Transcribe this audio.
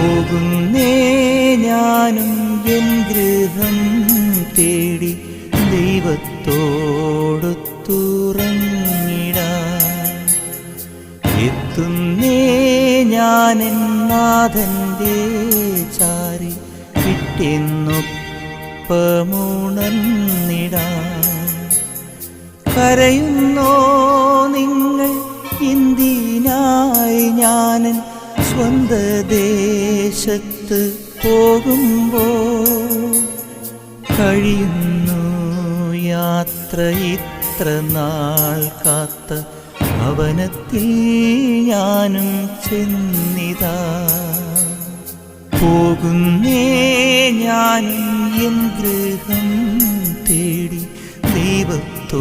പോകുന്നേ ഞാനും എൻ ഗൃഹം തേടി ദൈവത്തോടൊത്തുറങ്ങിടാൻ. എത്തുന്നേ ഞാനെൻ നാഥന്റെ ചാരി വിട്ടെന്നൊപ്പമുണർന്നിടാൻ. കരയുന്നോ നിങ്ങൾ എന്തിനായി ഞാനൻ സ്വന്ത ദേശത്ത് പോകുമ്പോൾ? കഴിയുന്നു യാത്ര ഇത്ര നാൾ കാത്ത ഭവനത്തിൽ ഞാനും ചെന്നിതാ. പോകുന്നേ ഞാനും എൻ ഗൃഹം തേടി ദൈവത്തോടൊത്തു